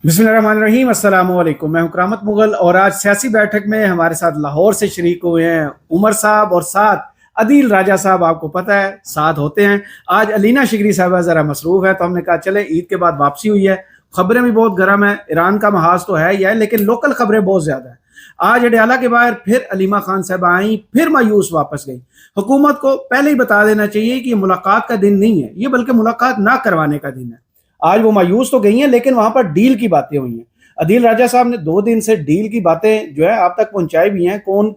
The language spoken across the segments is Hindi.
बिस्मिल्लाहिर्रहमानिर्रहीम, अस्सलाम वालेकुम। मैं हूं करामत मुगल और आज सियासी बैठक में हमारे साथ लाहौर से शरीक हुए हैं उमर साहब और साथ अदील राजा साहब। आपको पता है साथ होते हैं। आज अलीना शिगरी साहबा ज़रा मसरूफ़ है तो हमने कहा चले, ईद के बाद वापसी हुई है, खबरें भी बहुत गर्म है, ईरान का महाज तो है ही है लेकिन लोकल खबरें बहुत ज़्यादा है। आज अडयाला के बाहर फिर अलीमा खान साहब आई, फिर मायूस वापस गई। हुकूमत को पहले ही बता देना चाहिए कि ये मुलाकात का दिन नहीं है, ये बल्कि मुलाकात ना करवाने का दिन है। आज वो मायूस तो गई हैं लेकिन वहां पर डील की बातें हुई हैं। अदील राजा साहब ने 2 दिन से डील की बातें जो है आप तक पहुंचाई भी हैं। कौन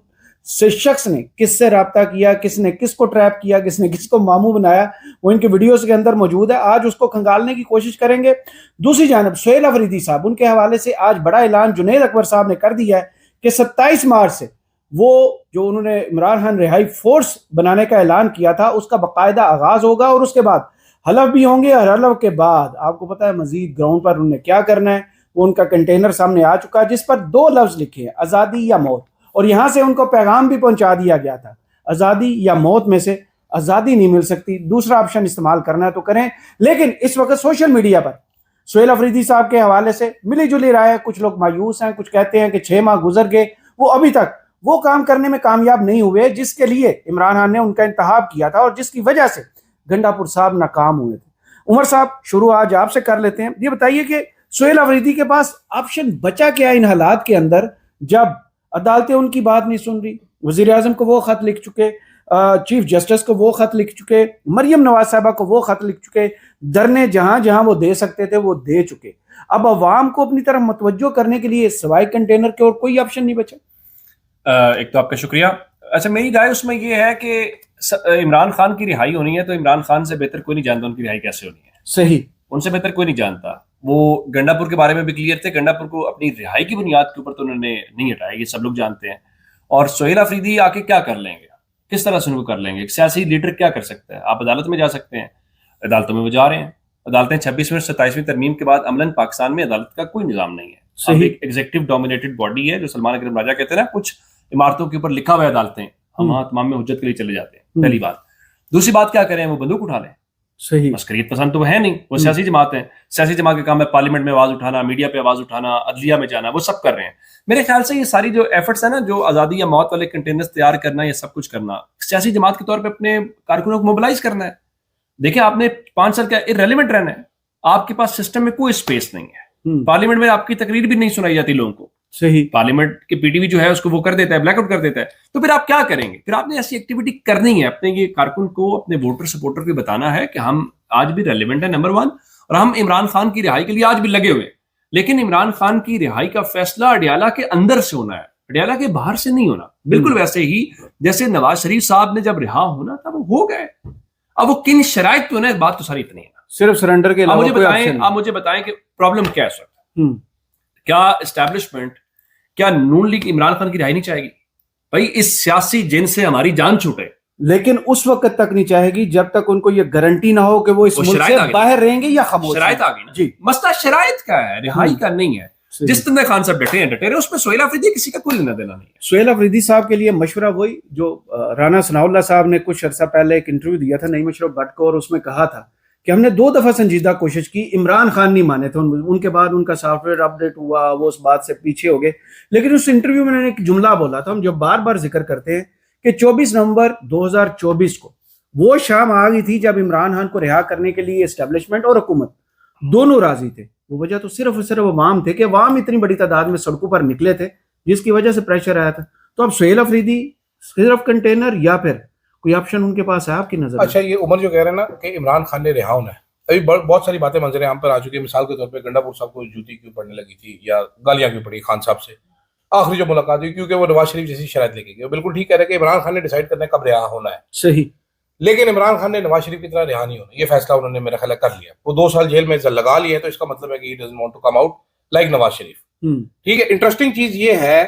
से शख्स ने किससे रब्ता किया, किसने किसको ट्रैप किया, किसने किसको मामू बनाया, वो इनके वीडियोस के अंदर मौजूद है। आज उसको खंगालने की कोशिश करेंगे। दूसरी जानब सुहेल अफरीदी साहब, उनके हवाले से आज बड़ा ऐलान जुनैद अकबर साहब ने कर दिया है कि 27 मार्च से वो जो उन्होंने इमरान खान रिहाई फोर्स बनाने का ऐलान किया था उसका बाकायदा आगाज होगा और उसके बाद हलफ भी होंगे। और हलफ के बाद आपको पता है मजीद ग्राउंड पर उन्होंने क्या करना है। वो उनका कंटेनर सामने आ चुका है जिस पर 2 लफ्ज लिखे हैं, आज़ादी या मौत। और यहां से उनको पैगाम भी पहुंचा दिया गया था, आज़ादी या मौत में से आज़ादी नहीं मिल सकती, दूसरा ऑप्शन इस्तेमाल करना है तो करें। लेकिन इस वक्त सोशल मीडिया पर सुहेल अफरीदी साहब के हवाले से मिली जुली राय है। कुछ लोग मायूस हैं, कुछ कहते हैं कि 6 माह गुजर गए, वो अभी तक वो काम करने में कामयाब नहीं हुए जिसके लिए इमरान खान ने उनका इंतखाब किया था और जिसकी वजह से गंडापुर साहब नाकाम हुए थे। उमर साहब, शुरू आज आपसे कर लेते हैं। ये बताइए कि सुहेल अफरीदी के पास ऑप्शन बचा क्या इन हालात के अंदर जब अदालतें उनकी बात नहीं सुन रही। वजीर आजम को वो खत लिख चुके, चीफ जस्टिस को वो खत लिख चुके, मरियम नवाज साहबा को वो खत लिख चुके, धरने जहां जहां वो दे सकते थे वो दे चुके। अब अवाम को अपनी तरफ मुतवज्जो करने के लिए सवाई कंटेनर के और कोई ऑप्शन नहीं बचा। एक तो आपका शुक्रिया। अच्छा, मेरी राय उसमें यह है कि इमरान खान की रिहाई होनी है तो इमरान खान से बेहतर कोई नहीं जानता उनकी रिहाई कैसे होनी है। सही, उनसे बेहतर कोई नहीं जानता। वो गंडापुर के बारे में भी क्लियर थे, गंडापुर को अपनी रिहाई की बुनियाद के ऊपर तो उन्होंने नहीं हटाया, ये सब लोग जानते हैं। और सुहेल अफरीदी आके क्या कर लेंगे, किस तरह से उनको कर लेंगे, एक सियासी लीडर क्या कर सकता है। आप अदालत में जा सकते हैं, अदालतों में वो जा रहे हैं। अदालतें 26वीं 27वीं तरमीम के बाद अमलन पाकिस्तान में अदालत का कोई निजाम नहीं है। सही। एक एग्जीक्यूटिव डोमिनेटेड बॉडी है, जो सलमान अकरम राजा कहते हैं ना, कुछ इमारतों के ऊपर लिखा हुआ है अदालतें, हम वहां तमाम में हुज्जत के लिए चले जाते हैं। पहली बात। दूसरी बात, क्या करें, वो बंदूक उठा लें। सही, मस्करियत पसंद तो है नहीं, वो सियासी जमात है। सियासी जमात का काम है पार्लियामेंट में आवाज उठाना, मीडिया पे आवाज उठाना, अदलिया में जाना, वो सब कर रहे हैं। मेरे ख्याल से ये सारी जो एफर्ट्स है ना, जो आजादी या मौत वाले कंटेनर्स तैयार करना, ये सब कुछ करना सियासी जमात के तौर पे अपने कारकुनों को मोबिलाइज करना है। देखिए, आपने 5 साल का इररेलेवेंट रहना है, आपके पास सिस्टम में कोई स्पेस नहीं है। पार्लियामेंट में आपकी तकरीर भी नहीं सुनाई जाती लोगों को। सही। पार्लियामेंट के पीटीवी जो है उसको वो कर देता है, ब्लैकआउट कर देता है। तो फिर आप क्या करेंगे? फिर आपने ऐसी एक्टिविटी करनी है, अपने ये कारकुन को, अपने वोटर सपोर्टर को बताना है कि हम आज भी रेलिवेंट है, नंबर 1, और हम इमरान खान की रिहाई के लिए आज भी लगे हुए। लेकिन इमरान खान की रिहाई का फैसला अडयाला के अंदर से होना है, अडयाला के बाहर से नहीं होना। बिल्कुल वैसे ही जैसे नवाज शरीफ साहब ने जब रिहा होना था वो हो गए। अब वो किन शराइत पे होना है, बात तो सारी इतनी है ना। सिर्फ सरेंडर के अलावा आप मुझे बताएं कि प्रॉब्लम क्या है सर? क्या एस्टैब्लिशमेंट, क्या नून लीग इमरान खान की रिहाई नहीं चाहेगी? भाई, इस सियासी जिन से हमारी जान छूटे, लेकिन उस वक्त तक नहीं चाहेगी जब तक उनको ये गारंटी ना हो कि वो इस मुल्क से बाहर रहेंगे या खामोश। शराइत आ गई ना जी। मसला शराइत का है, रिहाई का नहीं है। जिस तरह खान साहब डटे हैं, उसमें सुहेल अफरीदी किसी का कोई लेना देना नहीं है। सुहेल अफरीदी साहब के लिए मशवरा वही जो राना सनाउल्लाह साहब ने कुछ अर्सा पहले एक इंटरव्यू दिया था नईम अशरफ भट्ट को, और उसमें कहा था कि हमने 2 दफा संजीदा कोशिश की, इमरान खान नहीं माने थे। उनके बाद उनका सॉफ्टवेयर अपडेट हुआ, वो उस बात से पीछे हो गए। लेकिन उस इंटरव्यू में मैंने एक जुमला बोला था, हम जो बार बार जिक्र करते हैं कि 24 नवंबर 2024 को वो शाम आ गई थी जब इमरान खान को रिहा करने के लिए एस्टेब्लिशमेंट और हुकूमत दोनों राजी थे। वो वजह तो सिर्फ और सिर्फ अवाम थे कि अवाम इतनी बड़ी तादाद में सड़कों पर निकले थे जिसकी वजह से प्रेशर आया था। तो अब सुहेल अफरीदी सिर्फ कंटेनर या फिर कोई ऑप्शन उनके पास है आपकी नजर? अच्छा, ये उमर जो कह रहे हैं ना कि इमरान खान ने रिहा होना है, अभी बहुत सारी बातें मंजर आम पर आ चुकी है। मिसाल के तौर पे गंडापुर साहब को जूती क्यों पड़ने लगी थी या गालियां क्यों पड़ी खान साहब से आखिरी जो मुलाकात हुई, क्योंकि वो नवाज शरीफ जैसी शराइत लेके गए। बिल्कुल ठीक कह रहे हैं कि इमरान खान ने डिसाइड करना है कब रिहा होना है। सही। लेकिन इमरान खान ने नवाज शरीफ की तरह रिहा नहीं होना, ये फैसला उन्होंने मेरा ख्याल कर लिया। वो 2 साल जेल में लगा लिए हैं, तो इसका मतलब है कि he doesn't want to come out like Nawaz Sharif. ठीक है। इंटरेस्टिंग चीज ये है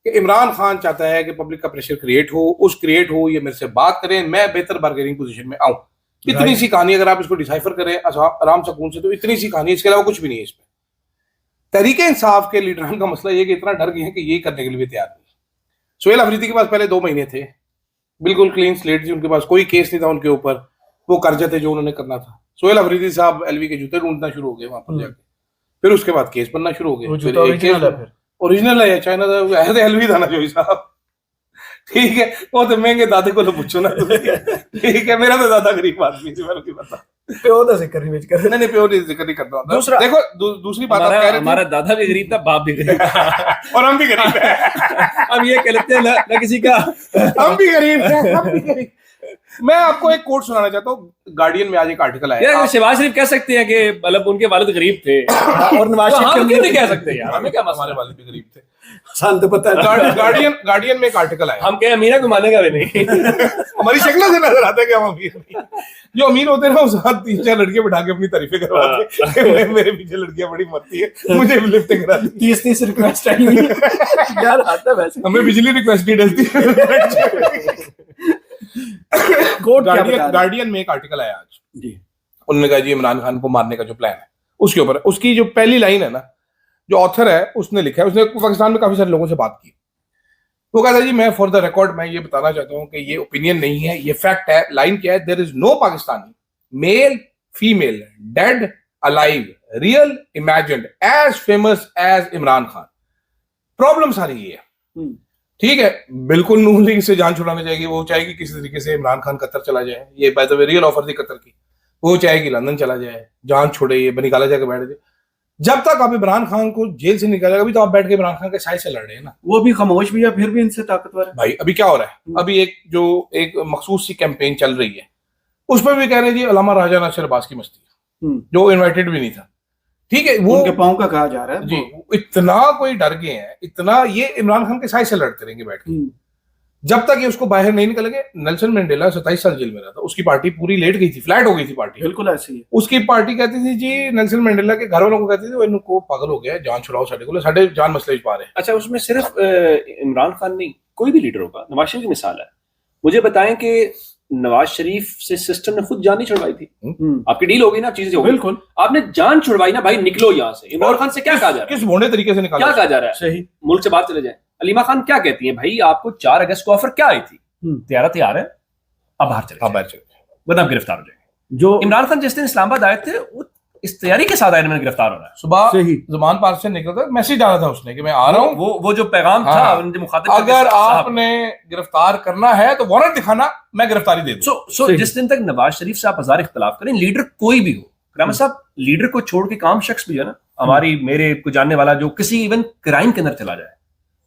कि इमरान खान चाहता है कि पब्लिक का प्रेशर क्रिएट हो, ये मेरे से बात करें, मैं बेहतर बार्गेनिंग पोजीशन में आऊं। इतनी सी कहानी अगर आप इसको डिसाइफर करें आराम सुकून से, तो इतनी सी कहानी, इसके अलावा कुछ भी नहीं है इसमें। तहरीके इंसाफ के लीडरान का मसला ये कि इतना डर गए हैं कि यही करने के लिए भी तैयार नहीं। सुहेल अफरीदी के पास पहले 2 महीने थे, बिल्कुल क्लीन स्लेट थी, उनके पास कोई केस नहीं था उनके ऊपर, वो कर्जे थे जो उन्होंने करना था। सुहेल अफरीदी साहब एलवी के जूते ढूंढना शुरू हो गए वहां पर जाके। फिर उसके बाद केस बनना शुरू हो गए। वो जूता ओरिजिनल है, फिर ओरिजिनल है या चाइना का है, तो हलवी था ना जोई साहब, ठीक है, वो तो महंगे दादे को पूछो ना ठीक है, मेरा तो दादा गरीब आदमी थी, मैंने पता प्यो का जिक्र नहीं कर नहीं प्योर जिक्र नहीं करता। दूसरा देखो दूसरी बात आप कह रहे थे, हमारा दादा भी गरीब था, बाप भी गरीब था और हम भी गरीब हैं हम ये कह लेते हैं ना किसी का हम भी गरीब हैं, हम भी गरीब। मैं आपको एक कोट सुनाना चाहता हूँ, गार्डियन में आज एक आर्टिकल आया। यार शहबाज शरीफ कह सकते हैं कि मतलब उनके वालिद गरीब थे और नवाज तो शरीफ हम के क्यों नहीं कह सकते यार, हमें क्या मसला हमारे है? वाले भी गरीब थे। शांत पता है गार्डियन में एक आर्टिकल आया, हम कहे अमीरा को मानेगा भी नहीं हमारी शक्लों से नजर आता है कि हम अमीर नहीं। जो अमीर होते हैं ना, उस साथ 3-4 लड़कियां बिठा के अपनी तारीफें करवाते हैं, मेरे पीछे लड़कियां बड़ी मरती है, मुझे भी लिफ्ट करा दी, 30 रिक्वेस्ट आई हुई यार, आता वैसे हमें बिजली रिक्वेस्ट नहीं डलती कोर्ट क्या बता रहा है? गार्डियन में एक आर्टिकल आया आज जी, उन्होंने कहा जी इमरान खान को मारने का जो प्लान है उसके ऊपर, उसकी जो पहली लाइन है ना, जो ऑथर है उसने लिखा है, उसने पाकिस्तान में काफी सारे लोगों से बात की, वो कहता है जी मैं फॉर द रिकॉर्ड मैं ये बताना चाहता हूं कि ये ओपिनियन नहीं है, ये फैक्ट है। लाइन क्या है, there is no Pakistani male female dead alive real imagined as famous as Imran Khan. Problem सारी ये है, ठीक है, बिल्कुल नून लीग से जान छुड़ाना चाहेगी, वो चाहेगी किसी तरीके से इमरान खान कतर चला जाए, ये by the way real offer थी कतर की, वो चाहेगी लंदन चला जाए, जान छोड़े, ये निकाला जाकर बैठ जाए। जब तक आप इमरान खान को जेल से निकालेगा, अभी तो आप बैठ के इमरान खान के साइड से लड़ रहे हैं ना, वो भी खामोश भी है, फिर भी इनसे ताकतवर है भाई। अभी क्या हो रहा है, अभी एक मखसूस सी कैंपेन चल रही है, उस पर भी कह रहे हैं जी अलामा राजा नासिर अब्बास की मस्ती है, जो इनवाइटेड भी नहीं था, ठीक है, वो उनके पांव का कहा जा रहा है जी, इतना कोई डर गए हैं, इतना ये इमरान खान के साइड से लड़ते रहेंगे बैठ के, जब तक ये उसको बाहर नहीं निकलेंगे। नेल्सन मंडेला 27 साल जेल में रहा था, उसकी पार्टी पूरी लेट गई थी, फ्लैट हो गई थी पार्टी, बिल्कुल ऐसी है। उसकी पार्टी कहती थी जी, नेल्सन मंडेला के घर वालों को कहती थी इनको पागल हो गया है, जान छुड़ाओ साढ़े जान मसले पा रहे हैं। अच्छा, उसमें सिर्फ इमरान खान नहीं, कोई भी लीडर होगा, नवाज शरीफ की मिसाल है, मुझे बताएं कि नवाज शरीफ से सिस्टम ने खुद जान नहीं छुड़वाई थी, आपकी डील हो गई ना, चीजें हो गई, बिल्कुल आपने जान छुड़वाई ना, भाई निकलो यहाँ से। इमरान खान से क्या कहा जा रहा है, किस भोंडे तरीके से निकाला, क्या कहा जा रहा है, सही, मुल्क से बाहर चले जाए। अलीमा खान क्या कहती है, भाई आपको 4 अगस्त को ऑफर क्या आई थी, तैयार है, अब बाहर चले जाए, वरना गिरफ्तार हो जाएंगे। जो इमरान खान जिस दिन इस्लामाबाद आए थे, वो इस तैयारी के साथ आए, मैंने गिरफ्तार होना है। सुबह सही, ज़मान पार्क से निकलता मैसेज डाला था उसने कि मैं आ रहा हूँ, वो जो पैगाम था, हाँ, उनके मुखातिब अगर आपने गिरफ्तार करना है तो वारंट दिखाना, मैं गिरफ्तारी दे दूं। सो जिस दिन तक नवाज शरीफ से आप हजार इख्तलाफ करें, लीडर कोई भी हो, करामा साहब, लीडर को छोड़ के काम शख्स भी है ना, हमारी मेरे को जानने वाला जो किसी इवन क्राइम के अंदर चला जाए,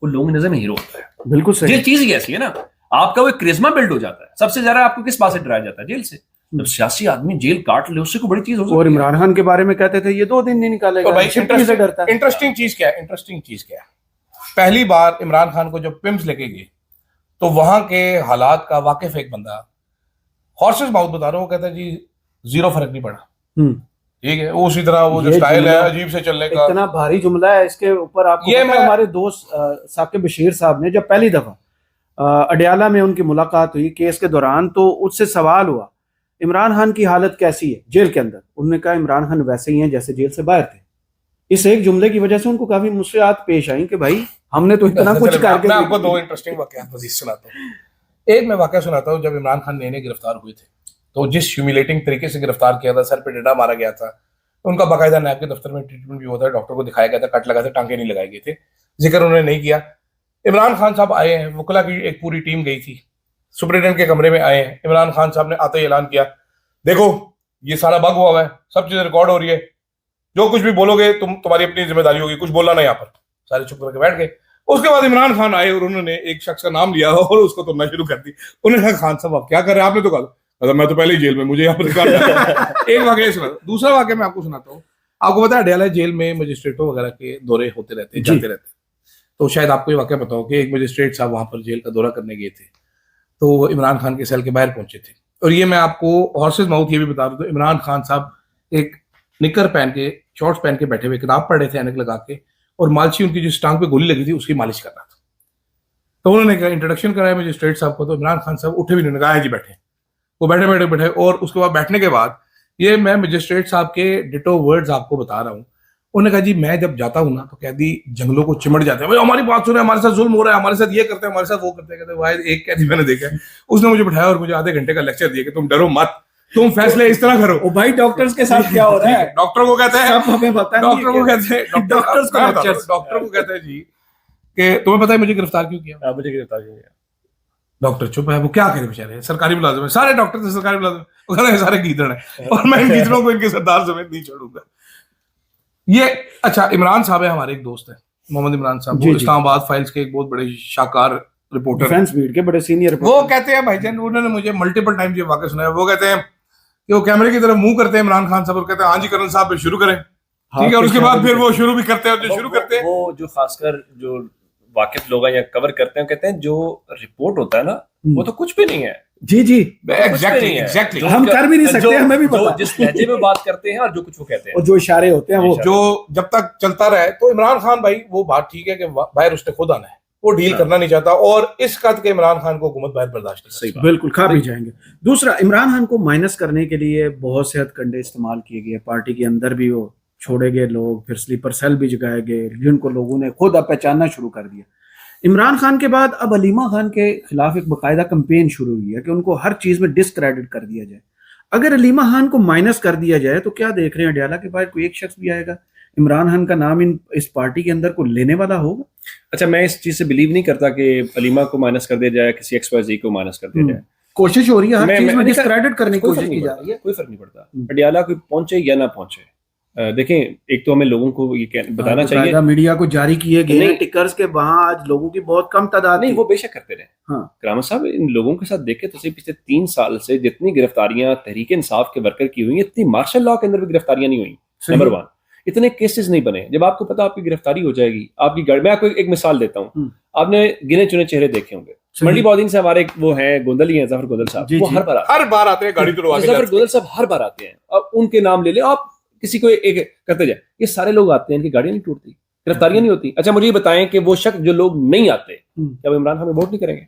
वो लोगों की नजर में हीरो होता है। बिल्कुल सही, जेल चीज ही ऐसी है ना, आपका वो क्रिज्मा बिल्ड हो जाता है। सबसे ज्यादा आपको किस बात से डराया जाता है, जेल से। जब सियासी आदमी जेल काट ले, उससे कोई बड़ी चीज हो सकती है। और इमरान खान के बारे में कहते थे ये 2 दिन नहीं निकालेगा, और भाई शिफ्टिंग से डरता है। इंटरेस्टिंग चीज क्या है, पहली बार इमरान खान को जब पिम्स लेके गए तो वहां के हालात का वाकिफ एक बंदा, हॉर्सेस माउथ बता रहा हूँ, कहता है जी 0 फर्क नहीं पड़ा, ठीक है, उसी तरह वो जो स्टाइल है अजीब से चलने का, इतना भारी जुमला है, इसके ऊपर आपको ये पता है, हमारे दोस्त साकिब बशीर साहब ने जब पहली दफा अडियाला में उनकी मुलाकात हुई केस के दौरान, तो उससे सवाल हुआ इमरान खान की हालत कैसी है जेल के अंदर। उन्होंने कहा इमरान खान वैसे ही हैं जैसे जेल से बाहर थे। इस एक जुमले की वजह से उनको काफी मुश्किलात पेश आई कि भाई हमने तो इतना कुछ करके। मैं आपको 2 इंटरेस्टिंग वाकयात मजीद सुनाता हूँ। एक मैं वाकया सुनाता हूँ, जब इमरान खान नए गिरफ्तार हुए थे तो जिस ह्यूमिलेटिंग तरीके से गिरफ्तार किया था, सर पे डंडा मारा गया था, उनका बाकायदा नैब के दफ्तर में ट्रीटमेंट भी होता है, डॉक्टर को दिखाया गया था, कट लगा था, टांके नहीं लगाए गए थे, जिक्र उन्होंने नहीं किया। इमरान खान साहब आए हैं, वकला की एक पूरी टीम गई थी, सुपरिटेंडेंट के कमरे में आए हैं, इमरान खान साहब ने आते ही ऐलान किया, देखो ये सारा बग हुआ है, सब चीजें रिकॉर्ड हो रही है, जो कुछ भी बोलोगे तुम्हारी अपनी जिम्मेदारी होगी, कुछ बोलना नहीं। यहाँ पर सारे चुप करके बैठ गए। उसके बाद इमरान खान आए और उन्होंने एक शख्स का नाम लिया और उसको तुमना शुरू कर दी। उन्होंने कहा खान साहब आप क्या कर रहे हैं, आपने तो कहा मैं तो पहले ही जेल में, मुझे यहाँ पर एक वाकया सुना। दूसरा वाकया मैं आपको सुनाता हूँ। आपको पता है अडयाला जेल में मजिस्ट्रेटों वगैरह के दौरे होते रहते हैं, जाते रहते हैं, तो शायद आपको ये वाकया पता हो कि एक मजिस्ट्रेट साहब वहां पर जेल का दौरा करने गए थे, तो वो इमरान खान के सेल के बाहर पहुंचे थे। और ये मैं आपको हॉर्सेस माउथ ये भी बता दूं, तो इमरान खान साहब एक निकर पहन के, शॉर्ट्स पहन के बैठे हुए, किताब पढ़ रहे थे ऐनक लगा के, और मालची उनकी जिस टांग पे गोली लगी थी उसकी मालिश कर रहा था। तो उन्होंने कहा इंट्रोडक्शन कराया मजिस्ट्रेट साहब को, तो इमरान खान साहब उठे भी नहीं, कहा जी बैठे। वो बैठे। और उसके बाद बैठने के बाद ये मैं मजिस्ट्रेट साहब के डिटो वर्ड्स आपको बता रहा हूँ। उन्होंने कहा जी मैं जब जाता हूँ ना तो कैदी जंगलों को चिमट जाते हैं, भाई हमारी बात सुने, हमारे साथ जुल्म हो रहा है, हमारे साथ ये करते हैं, हमारे साथ वो करते हैं। कहते भाई एक कैदी मैंने देखा है, उसने मुझे बिठाया और मुझे आधे घंटे का लेक्चर दिया कि तुम डरो मत, तुम फैसले इस तरह करो। ओ भाई डॉक्टर्स के साथ क्या हो रहा है? डॉक्टर को कहते हैं, सब हमें पता नहीं है डॉक्टर को कहते हैं, डॉक्टर्स को lectures। डॉक्टर को कहते हैं जी कि तुम्हें पता है मुझे गिरफ्तार क्यों किया? मुझे गिरफ्तार क्यों किया? डॉक्टर चुप है, वो क्या करे बेचारे, सरकारी मुलाजिम है, सारे डॉक्टर थे सरकारी मुलाजिम, वो कह रहे हैं सारे गीदड़ हैं और मैं इन गीदड़ों को इनके सरदार समेत नहीं छोड़ूंगा। ये अच्छा, इमरान साहब है हमारे एक दोस्त है, मोहम्मद इमरान साहब, जी, वो जी। इस्लामाबाद फाइल्स के एक बहुत बड़े शाकार रिपोर्टर, डिफेंस बीट के बड़े सीनियर वो कहते हैं भाईजान, उन्होंने मुझे मल्टीपल टाइम ये वाकया सुनाया, वो कहते हैं कि वो कैमरे की तरफ मुंह करते हैं इमरान खान साहब और कहते हैं हाँ जी करन साहब फिर शुरू करें, ठीक है, और उसके बाद फिर वो शुरू भी करते हैं, जो शुरू करते हैं वो जो खासकर जो वाकिफ लोग हैं या कवर करते हैं, कहते हैं जो रिपोर्ट होता है ना वो तो कुछ भी नहीं है। जी जी एग्जैक्टली हम कर भी नहीं सकते, हमें भी पता। जिस लहजे में बात करते हैं और जो कुछ वो कहते हैं और जो इशारे होते हैं वो जो जब तक चलता रहे, तो इमरान खान भाई वो बात ठीक है कि बाहर उसने खुद आना है, वो डील करना नहीं चाहता, और इस कद के इमरान खान को हुकूमत बाहर बर्दाश्त नहीं कर सकती। बिल्कुल खा भी जाएंगे। दूसरा, इमरान खान को माइनस करने के लिए बहुत से हथकंडे इस्तेमाल किए गए, पार्टी के अंदर भी वो छोड़े गए लोग, फिर स्लीपर सेल भी जगाए गए जिनको लोगों ने खुद अब पहचानना शुरू कर दिया। इमरान खान के बाद अब अलीमा खान के खिलाफ एक बाकायदा कंपेन शुरू हुई है कि उनको हर चीज में डिसक्रेडिट कर दिया जाए। अगर अलीमा खान को माइनस कर दिया जाए तो क्या देख रहे हैं अडयाला के बाद कोई एक शख्स भी आएगा इमरान खान का नाम इस पार्टी के अंदर को लेने वाला होगा? अच्छा, मैं इस चीज से बिलीव नहीं करता कि अलीमा को माइनस कर दिया जाए, किसी XYZ को माइनस कर दिया जाए। कोशिश हो रही है, हर चीज में मैं डिसक्रेडिट करने की कोई कोशिश फर्क की नहीं जा पड़ता, रही है। कोई फर्क नहीं पड़ता अडयाला कोई पहुंचे या ना पहुंचे। देखें, एक तो हमें लोगों को ये बताना चाहिए, मीडिया को जारी किए गए नहीं, टिकर्स के वहां आज लोगों की बहुत कम तादाद नहीं थी। वो बेशक करते रहे। हाँ। करामत साहब, इन लोगों के साथ देखे तो सही, पिछले 3 साल से जितनी गिरफ्तारियां तहरीक इंसाफ के वर्कर की हुई, इतनी मार्शल लॉ के अंदर भी गिरफ्तारियां नहीं हुई। नंबर 1, इतने केसेस नहीं बने। जब आपको पता आपकी गिरफ्तारी हो जाएगी, आपकी गाड़ी, मैं आपको एक मिसाल देता हूँ, आपने गिने चुने चेहरे देखे होंगे, मंडी बॉदिन से हमारे वो हैं गोंदली हैं, जफर गोदल साहब, वो हर बार आते हैं गाड़ी तुड़वा के। जफर गोदल साहब हर बार आते हैं, अब उनके नाम ले ले आप, किसी को एक करते जाए, ये सारे लोग आते हैं, इनकी गाड़ियां नहीं टूटती, गिरफ्तारियां नहीं होती। अच्छा मुझे ये बताएं कि वो शख्स जो लोग नहीं आते, क्या वो इमरान खान में वोट नहीं करेंगे?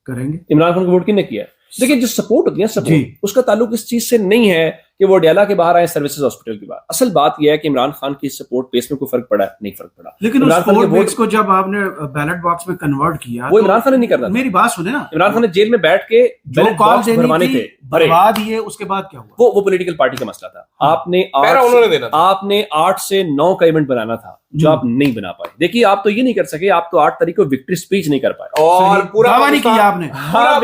करेंगे। इमरान खान को वोट किसने किया है? देखिए, जो सपोर्ट होती है जी। सपोर्ट, उसका ताल्लुक इस चीज से नहीं है कि वो अडयाला के बाहर आए सर्विसेज हॉस्पिटल के बाहर। असल बात यह है कि इमरान खान की सपोर्ट बेस में कोई फर्क पड़ा है? नहीं फर्क पड़ा। लेकिन इमरान उस खान के वोट वोट को जब आपने बैलेट बॉक्स में कन्वर्ट किया, वो इमरान खान ने नहीं करना था। मेरी बात सुने ना, इमरान खान ने जेल में बैठ के जो बैलेट कॉल बॉक्स भरवाने थे, भरे। बर्बाद ये उसके बाद क्या हुआ? वो पॉलिटिकल पार्टी का मसला था। आपने उन्होंने देना था। आपने 8 से 9 का इवेंट बनाना था, जो आप नहीं बना पाए। देखिए, आप तो ये नहीं कर सके, आप तो 8 तारीख को विक्ट्री स्पीच नहीं कर पाए, और पूरा दावा नहीं किया आपने।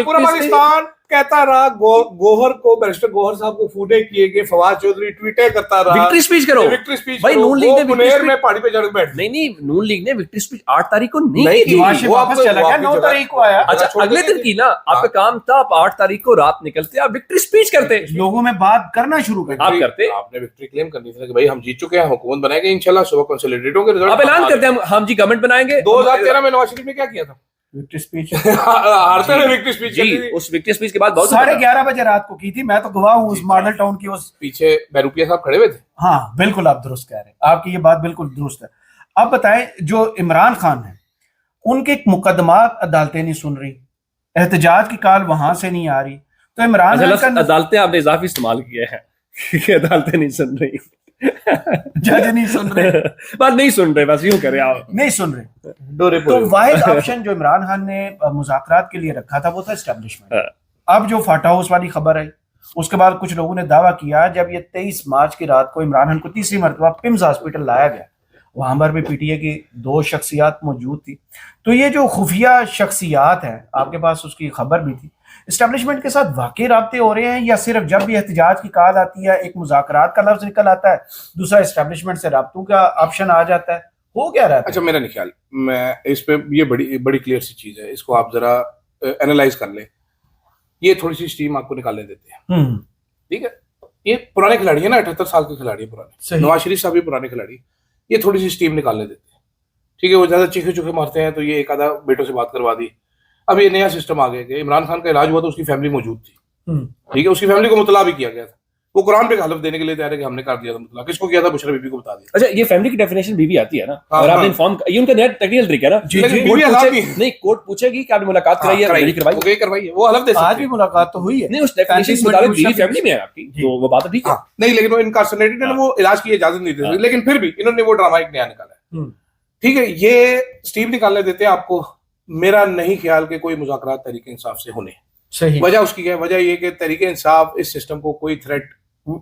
पूरा पाकिस्तान कहता रहा, गोहर को, बैरिस्टर गोहर साहब को फूटे किए गए, फवाद चौधरी ट्वीटे करता रहा, विक्ट्री स्पीच करो, विक्ट्री स्पीच भाई। नून लीग ने विक्ट्री स्पीच में पहाड़ी पे चढ़ बैठ, नहीं, नून लीग ने विक्ट्री स्पीच 8 तारीख को नहीं की। वो वापस चला गया, 9 तारीख को आया। अच्छा, अगले दिन की ना, आपका काम था, आप 8 तारीख को रात निकलते, आप विक्ट्री स्पीच करते, लोगों में बात करना शुरू कर आप करते, आपने विक्ट्री क्लेम करनी थी कि भाई हम जीत चुके हैं, हुकूमत बनाएंगे इंशाल्लाह, सुबह कंसोलिडेट होंगे रिजल्ट, आप ऐलान करते हैं हम जी गवर्नमेंट बनाएंगे। 2013 में नवाज शरीफ ने क्या किया था? विक्ट्री स्पीच हारते हुए विक्ट्री स्पीच जी, उस विक्ट्री स्पीच के बाद बहुत 11:30 बजे रात को की थी। मैं तो गवाह हूँ उस मॉडल टाउन की। उस पीछे बैरूपिया साहब खड़े हुए थे। हाँ बिल्कुल, आप दुरुस्त कह रहे हैं, आपकी ये बात बिल्कुल दुरुस्त है। अब बताएं, जो इमरान खान है उनके मुकदमात अदालतें नहीं सुन रही, एहतजाज की कॉल वहां से नहीं आ रही, तो इमरान खान का अदालतें आपने इजाफी इस्तेमाल किया है कि अदालतें नहीं सुन रही, जज नहीं सुन रहे, बात नहीं सुन रहे, बस यूं करें आप, नहीं सुन रहे। डोरे तो वाहिद ऑप्शन जो इमरान खान ने मुज़ाकरात के लिए रखा था वो था एस्टेब्लिशमेंट। अब जो फाटा हाउस वाली खबर आई, उसके बाद कुछ लोगों ने दावा किया, जब ये 23 मार्च की रात को इमरान खान को तीसरी मरतबा पिम्स हॉस्पिटल लाया गया, वहां पर भी पीटीए की 2 शख्सियात मौजूद थी। तो ये जो खुफिया शख्सियात है, आपके पास उसकी खबर भी थी, एस्टेब्लिशमेंट के साथ वाकई राब्ते हो रहे हैं, या सिर्फ जब भी एहतजाज की कॉल आती है एक मुज़ाकरात का लफ्ज निकल आता है, दूसरा एस्टेब्लिशमेंट से राब्तों का ऑप्शन आ जाता है? हो क्या रहा है? अच्छा, मेरा नहीं ख्याल, मैं इस पे, ये बड़ी क्लियर सी चीज है, इसको आप जरा एनालाइज कर ले। ये थोड़ी सी स्टीम आपको निकालने देते हैं, ठीक है? ये पुराने खिलाड़ी है ना, 78 साल के खिलाड़ी है पुराने, नवाज शरीफ साहब भी पुराने खिलाड़ी, ये थोड़ी सी स्टीम निकालने देते हैं, ठीक है? वो ज्यादा चीखे चुखे मारते हैं, तो ये एक आधा बेटों से बात करवा दी। अब ये नया सिस्टम आ गया कि इमरान खान का इलाज हुआ तो उसकी फैमिली मौजूद थी, ठीक है? उसकी फैमिली को मुतला भी किया गया था, वो कुरान पे हलफ देने के लिए तैयार है कि हमने कर दिया था मुतला। किसको किया था? बुशरा बीबी को बता दिया। अच्छा, ये फैमिली की डेफिनेशन बीवी आती है ना, हाँ, और हाँ। आपने इन्फॉर्म, ये उनका नया टेक्निकल तरीका है ना, लेकिन बीवी आजाद नहीं है। नहीं, कोर्ट पूछेगी कि आपने मुलाकात कराई है, नहीं करवाई, ओके करवाई, वो हलफ दे सकते आज भी मुलाकात तो हुई है, नहीं, उस डेफिनेशन के मुताबिक बीवी फैमिली में है आपकी, तो वो बात ठीक है। नहीं, लेकिन वो इनकार्सनेटेड है ना, वो इलाज की इजाजत नहीं देते, लेकिन फिर भी इन्होंने वो ड्रामा एक नया निकाला है, ठीक है? ये स्टीम निकालने देते हैं आपको। मेरा नहीं ख्याल कि कोई मुज़ाकरात तहरीक इंसाफ से होने, सही। वजह उसकी क्या है? वजह ये कि तहरीक इंसाफ इस सिस्टम को कोई threat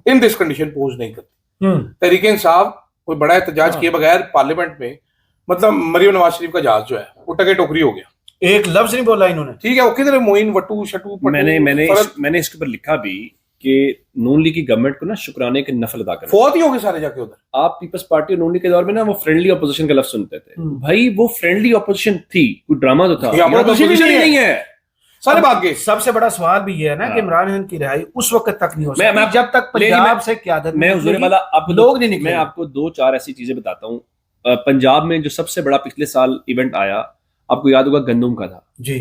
in this condition pose नहीं करती। तहरीक इंसाफ कोई बड़ा एहतजाज किए बगैर पार्लियामेंट में, मतलब मरियम नवाज शरीफ का जहाज जो है वो टके टोकरी हो गया, एक लफ्ज नहीं बोला इन्होंने। ठीक है, वो किधर मोइन वटू शटू पटू, मैंने इसके ऊपर लिखा भी कि नून लीग की गवर्नमेंट को ना शुक्राने के नफल अदा करना। फौत ही हो गए सारे जाके उधर। आप पीपल्स पार्टी और नून लीग के दौर में ना वो फ्रेंडली ऑपोजिशन का लफ्ज सुनते थे, भाई वो फ्रेंडली ऑपोजिशन थी, कोई ड्रामा तो था, ऑपोजिशन ही नहीं है, सारे भाग गए। सबसे बड़ा सवाल भी ये है ना कि इमरान खान की रिहाई उस वक्त तक नहीं हो सकती जब तक पंजाब से क्यादत मैं हुजूर वाला आपको लोग नहीं निकले। मैं आपको 2-4 ऐसी चीजें बताता हूँ। पंजाब में जो सबसे बड़ा पिछले साल इवेंट आया, आपको याद होगा, गंदम का था जी,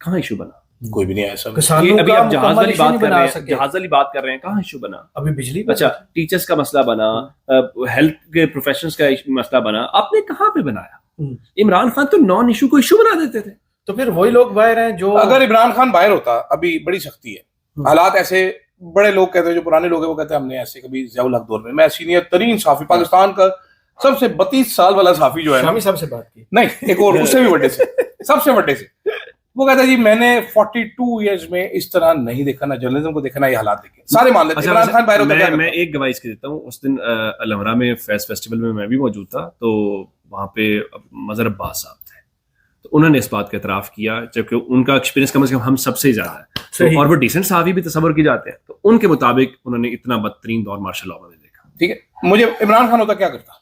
कहाँ इशू बना? कोई भी नहीं आया। सब अभी आप जहाज वाली बात कर रहे हैं, जहाज वाली बात कर रहे हैं, कहाँ इशू बना? अभी बिजली। अच्छा, टीचर्स का मसला बना, हेल्थ के प्रोफेशनल्स का मसला बना, आपने कहाँ पे बनाया? इमरान खान तो नॉन इशू को इशू बना देते थे। तो फिर वही लोग बाहर हैं जो, अगर इमरान खान बाहर होता, अभी बड़ी सख्ती है, हालात ऐसे, बड़े लोग कहते हैं, जो पुराने लोग हैं वो कहते हैं हमने ऐसे कभी ज़ियाउल हक दौर में, मैं सीनियर तरीन साफी पाकिस्तान का सबसे 32 साल वाला साफी जो है, शामी साहब से बात की नहीं, एक और उससे भी बड़े से, सबसे बड़े से, वो कहता है जी मैंने 42 इयर्स में इस तरह नहीं देखा, ना जर्नलिज्म को देखा, ना ये हालात देखे। सारे मान लेते हैं इमरान खान बाहर होता है। मैं एक गवाही इसकी देता हूँ। उस दिन अलमरा में फैज फेस्टिवल में मैं भी मौजूद था, तो वहाँ पे मजहर अब्बास साहब थे, तो उन्होंने इस बात का एतराफ किया, जबकि उनका एक्सपीरियंस कम से कम हम सबसे ज्यादा है, तो और वो डिसेंट साहब भी तस्वर की जाते हैं, तो उनके मुताबिक उन्होंने इतना बदतरीन दौर मार्शल लॉ में देखा। ठीक है, मुझे इमरान खान होता क्या करता?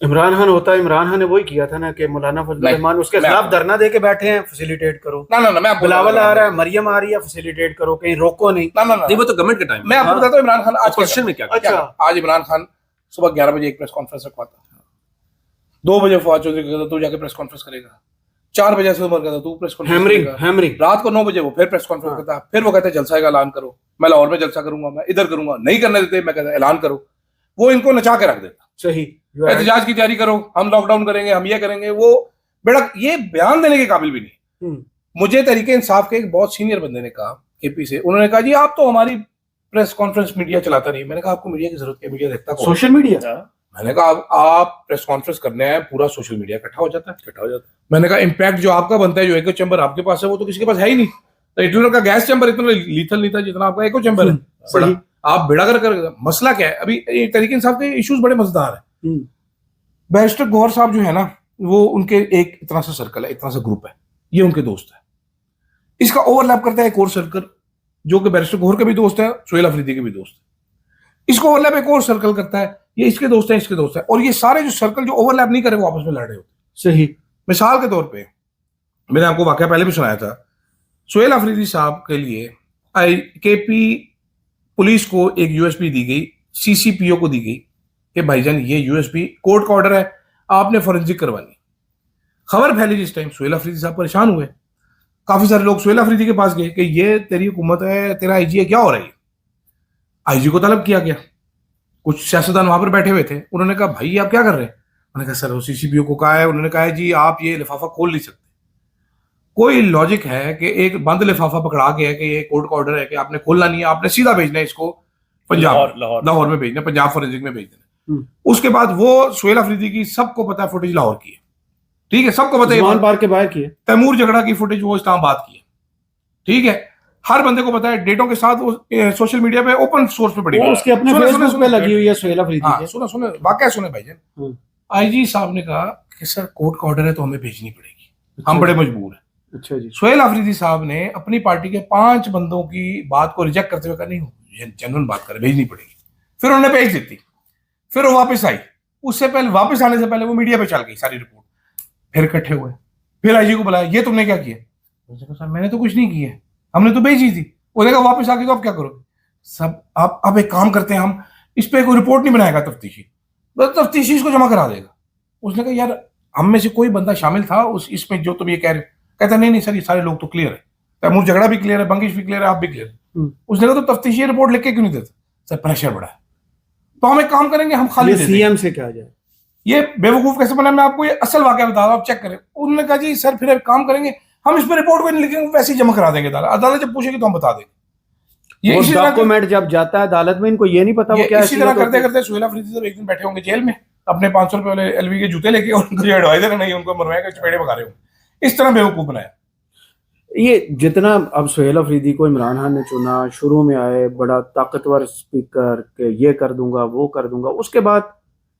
इमरान खान होता, इमरान खान ने वही किया था ना कि मौलाना फजल रहमान उसके खिलाफ धरना दे के बैठे हैं, फैसिलिटेट करो। ना मैं बिलावल आ रहा है, मरियम आ रही है, फैसिलिटेट करो, कहीं रोको नहीं। ना नहीं, वो तो गवर्नमेंट का टाइम। मैं आपको बताता हूँ इमरान खान आज क्वेश्चन में क्या। अच्छा, आज इमरान खान सुबह 11 बजे एक प्रेस कॉन्फ्रेंस रखवाता, 2 बजे फवाद चौधरी कहता तू जाके प्रेस कॉन्फ्रेंस करेगा, 4 बजे से उमर कहता तू प्रेस कॉन्फ्रेंस, हैमरिंग, रात को 9 बजे वो फिर प्रेस कॉन्फ्रेंस करता, फिर वो कहते जलसा का ऐलान करो, मैं लाहौर में जलसा करूंगा, मैं इधर करूंगा, नहीं करने देते, मैं कहता ऐलान करो, वो इनको नचा के रख देता। सही, एहतजाज की तैयारी करो, हम लॉकडाउन करेंगे, हम ये करेंगे, वो बेटा ये बयान देने के काबिल भी नहीं। मुझे तहरीक इंसाफ के एक बहुत सीनियर बंदे ने कहा, केपी से, उन्होंने कहा जी आप तो हमारी प्रेस कॉन्फ्रेंस मीडिया चलाता नहीं। मैंने कहा आपको मीडिया की जरूरत है, मीडिया देखता कौन? Social media. मैंने कहा आप प्रेस कॉन्फ्रेंस करने आए, पूरा सोशल मीडिया इकट्ठा हो जाता है। मैंने कहा इम्पैक्ट जो आपका बनता है, जो एको चैम्बर आपके पास है, वो तो किसी के पास है ही नहीं। तो हिटलर का गैस चैम्बर इतना लीथल नहीं था जितना आपका एको चैम्बर है। बड़ा आप बेड़ा कर मसला क्या है? अभी तहरीक इंसाफ के इश्यूज बड़े मजेदार है। बैरिस्टर गौहर साहब जो है ना, वो उनके एक इतना सा सर्कल है, इतना सा ग्रुप है, ये उनके दोस्त है। इसका ओवरलैप करता है एक और सर्कल जो कि बैरिस्टर गौहर के भी दोस्त है, सुहेल अफरीदी के भी दोस्त है। इसको ओवरलैप एक और सर्कल करता है, ये इसके दोस्त है, इसके दोस्त है, और ये सारे जो सर्कल जो ओवरलैप नहीं करे वो आपस में लड़ रहे होते। सही। मिसाल के तौर पे मैंने आपको वाकया पहले भी सुनाया था, सुहेल अफरीदी साहब के लिए केपी पुलिस को एक यूएसबी दी गई, सीसीपीओ को दी गई कि भाईजान ये यूएसबी कोर्ट का ऑर्डर है, आपने फोरेंसिक करवानी। खबर फैली जिस टाइम, सुहेल अफरीदी साहब परेशान हुए, काफी सारे लोग सुहेल अफरीदी के पास गए कि ये तेरी हुकूमत है, तेरा आईजी है, क्या हो रहा है? आईजी को तलब किया गया, कुछ सियासतदान वहां पर बैठे हुए थे, उन्होंने कहा भाई आप क्या कर रहे हैं? उन्होंने कहा सर सीसीपीओ को कहा है, उन्होंने कहा है जी आप ये लिफाफा खोल नहीं सकते। कोई लॉजिक है कि एक बंद लिफाफा पकड़ा के है कि ये कोर्ट का ऑर्डर है कि आपने खोलना नहीं है, आपने सीधा भेजना है इसको पंजाब, लाहौर में भेजना, पंजाब फोरेंसिक में भेज देना। उसके बाद वो सुहेल अफरीदी की सबको पता है फुटेज लाहौर की है, ठीक है, सबको पता है पार के बाहर की है, तैमूर झगड़ा की फुटेज वो इस्लामाबाद की है, ठीक है, हर बंदे को पता है, डेटों के साथ वो सोशल मीडिया पे ओपन सोर्स पे पड़ी है, उसके अपने फेसबुक पे लगी हुई है सुहेल अफरीदी की। सुनो वाकया सुने भाईजान। आईजी साहब ने कहा कि सर कोर्ट का ऑर्डर है तो हमें भेजनी पड़ेगी, हम बड़े मजबूर हैं। अच्छा जी। सुहेल अफरीदी साहब ने अपनी पार्टी के 5 बंदों की बात को रिजेक्ट करते हुए कहा नहीं जेन्युइन बात करें, भेजनी पड़ेगी। फिर उन्होंने भेज दी थी, फिर वो वापस आई, उससे पहले वापस आने से पहले वो मीडिया पे चल गई सारी रिपोर्ट, फिर इकट्ठे हुए, फिर आईजी को बुलाया, ये तुमने क्या किया? सर मैंने तो कुछ नहीं किया, हमने तो भेजी थी। उन्होंने कहा वापस आके तो आप क्या करोगे? सब आप अब एक काम करते हैं, हम इस पे कोई रिपोर्ट नहीं बनाएगा तफ्तीशी, तो तफ्तीशी इसको जमा करा देगा। उसने कहा यार हम में से कोई बंदा शामिल था उस इसमें जो तुम ये कह रहे हो? कहता नहीं सर ये सारे लोग तो क्लियर है, तैमूर झगड़ा भी क्लियर है, बंगिश भी क्लियर है, आप भी क्लियर है। उसने कहा तो तफ्तीशी रिपोर्ट लिख के क्यों नहीं देते? सर प्रेशर बढ़ा है, तो हम एक काम करेंगे, हम खाली सीएम से क्या जाए, ये बेवकूफ कैसे बना, मैं आपको ये असल वाकया बता रहा हूं, आप चेक करें। उन्होंने कहा जी सर फिर काम करेंगे, हम इस पर रिपोर्ट को नहीं लिखेंगे, वैसे ही जमा करा देंगे अदालत जब पूछेगी तो हम बता देंगे। ये डॉक्यूमेंट जब जाता है अदालत में, इनको ये नहीं पता वो क्या। इसी तरह करते करते सुहेल अफरीदी साहब एक दिन बैठे होंगे जेल में अपने 500 रुपए वाले एलवी के जूते लेके, उनको जो एडवाइजर नहीं उनको मरवाएगा, चपेड़े पका रहे हो, इस तरह बेवकूफ बनाया। ये जितना अब सुहेल अफरीदी को इमरान खान ने चुना, शुरू में आए बड़ा ताकतवर स्पीकर के ये कर दूंगा वो कर दूंगा, उसके बाद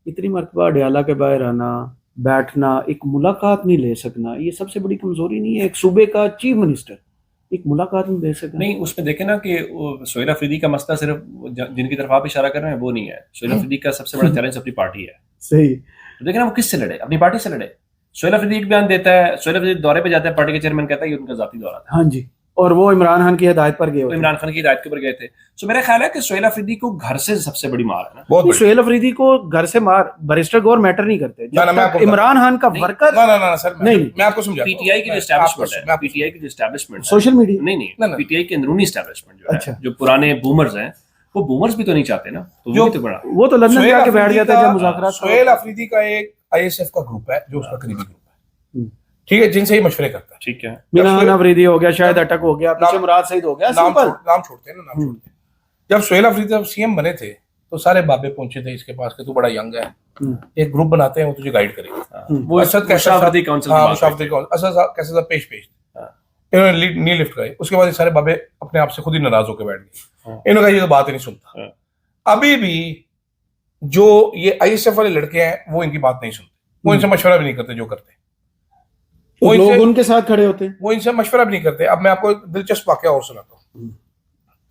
इतनी मरतबा अडयाला के बाहर आना, बैठना, एक मुलाकात नहीं ले सकना, ये सबसे बड़ी कमजोरी नहीं है एक सूबे का चीफ मिनिस्टर, एक मुलाकात नहीं ले सकना? नहीं, उसमें देखे ना कि सोहेल अफरीदी का मसला सिर्फ जिनकी तरफ आप इशारा कर रहे हैं वो नहीं है। सोहेल अफरीदी का सबसे बड़ा चैलेंज अपनी पार्टी है। सही। तो देखे ना वो किससे लड़े, अपनी पार्टी से लड़े। सोहेल अफरीदी एक बयान देता है, सोहेल अफरीदी दौरे पे जाता है, पार्टी के चेयरमैन कहता है ये उनका जाती दौरा था। हाँ जी, और वो इमरान खान की हिदायत पर गए तो होते। इमरान खान की हिदायत के ऊपर गए थे। तो मेरा ख्याल है कि सोहेल अफरीदी को घर से सबसे बड़ी मार है ना। बहुत नहीं, बड़ी। सुहेल अफरीदी को घर से मार, बैरिस्टर गौर मैटर नहीं करते ना, जब मैं तक आपको इमरान खान का नहीं, वर्कर ना ना ना सर, नहीं। मैं आपको समझाता हूं। पीटीआई की जो मैं एस्टैब्लिशमेंट आपको- है, पीटीआई की जो एस्टैब्लिशमेंट है, सोशल मीडिया नहीं नहीं ना, ना। पीटीआई की अंदरूनी एस्टैब्लिशमेंट जो अच्छा। है, जो पुराने बूमर्स हैं, वो बूमर्स भी तो नहीं चाहते ना, तो जो- वो भी तो बड़ा। वो तो लंदन सोहेल जाके बैठ अफरीदी जाते हैं का- जब मुज़ाकरात सोहेल अफरीदी का एक आईएसएफ का ग्रुप है जो उसका करीबी ग्रुप है, हम्म। ठीक है, जिनसे ही मशवरे करता है। ठीक है। मिनान अफरीदी हो गया, शायद अटक हो गया, पीछे नाम- मुराद सईद हो गया, नाम सिंपल। नाम छोड़ते हैं ना, नाम छोड़ते हैं। जब सोहेल अफरीदी जब सीएम बने थे तो सारे बाबे पहुंचे थे इसके पास कि तू बड़ा यंग है, एक ग्रुप बनाते हैं, वो तुझे गाइड करेगा। वो असद कैसा मुशावरती काउंसिल की हाँ, बात है। मुशावरती काउंसिल, असद साहब कैसे साहब पेश हाँ। इन्होंने नी लिफ्ट कराई। उसके बाद ये सारे बाबे अपने आप से खुद ही नाराज होकर बैठ गए। हाँ। इन्होंने कहा ये तो बात ही नहीं सुनता। हाँ। अभी भी जो ये आईएसएफ वाले लड़के हैं वो इनकी बात नहीं सुनते, वो इनसे मशवरा भी नहीं करते जो करते हैं। वो लोग इनसे उनके साथ खड़े होते हैं। वो इनसे मशवरा भी नहीं करते। अब मैं आपको एक दिलचस्प वाकया और सुनाता हूँ।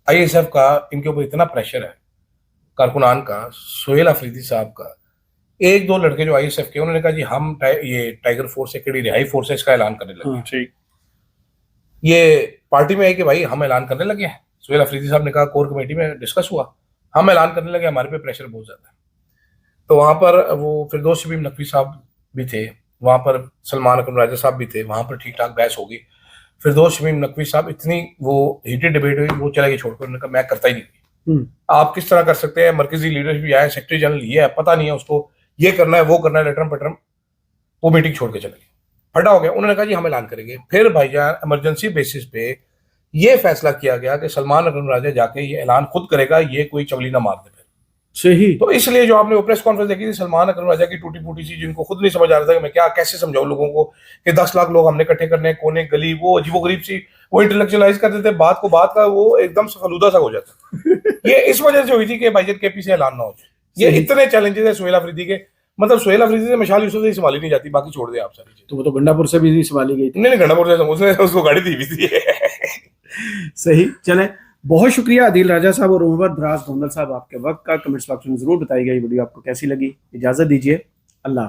आईएसएफ का इनके ऊपर इतना प्रेशर है, कारकुनान का, सोहेल अफरीदी साहब का, एक दो लड़के जो आईएसएफ के, उन्होंने कहा जी हम ये टाइगर फोर्स से केडी रिहाई फोर्स है, इसका ऐलान करने लगे। हाँ। ठीक। ये पार्टी में है कि भाई हम ऐलान करने लगे हैं। सोहेल अफरीदी साहब ने कहा, कोर कमेटी में डिस्कस हुआ, हम ऐलान करने लगे, हमारे पे प्रेशर बहुत ज्यादा है। तो वहां पर वो फिरदौस शमीम नकवी साहब भी थे, वहां पर सलमान अकरम राजा साहब भी थे, वहां पर ठीक ठाक बहस होगी। फिरदौस शमीम नकवी साहब इतनी वो हीटेड डिबेट हुई, वो चला गया छोड़कर, उन्होंने कहा मैं करता ही नहीं। आप किस तरह कर सकते हैं, मरकजी लीडरशिप भी आया, सेक्रेटरी जनरल ये है, पता नहीं है उसको, ये करना है वो करना है, लेटरम पटरम, वो मीटिंग छोड़ के चले गए, फटा हो गया। उन्होंने कहा जी हम ऐलान करेंगे। फिर भाईजान इमरजेंसी बेसिस पे ये फैसला किया गया कि सलमान अकरम राजा जाके ये ऐलान खुद करेगा, ये कोई चवली ना मार दे। सही। तो इसलिए जो आपने वो प्रेस कॉन्फ्रेंस देखी थी सलमान अकरम राजा की टूटी फूटी सी, जिनको खुद नहीं समझ आ रहा था कि मैं क्या कैसे समझाऊं लोगों को कि 10 लाख लोग हमने इकट्ठे करने, कोने गली, वो अजीबोगरीब सी वो इंटेलेक्चुअलाइज करते थे बात को, बात का वो एकदम से फलूदा सा हो जाता। ये इस वजह से हुई थी कि भाईजान केपी से ऐलान ना हो जाए। ये इतने चैलेंजेस है सोहेल अफरीदी के, मतलब सोहेल अफरीदी से मशाल यूसुफ से संभाली नहीं जाती, बाकी छोड़ दे आप सारी चीजें। तो वो तो गंडापुर से भी संभाली गई थी। नहीं गंडापुर से उसने उसको गाड़ी दी भी थी। सही। चले, बहुत शुक्रिया आदिल राजा साहब और उमर दराज गोंदल साहब, आपके वक्त का। कमेंट्स बॉक्स में जरूर बताइएगा ये वीडियो आपको कैसी लगी। इजाजत दीजिए, अल्लाह।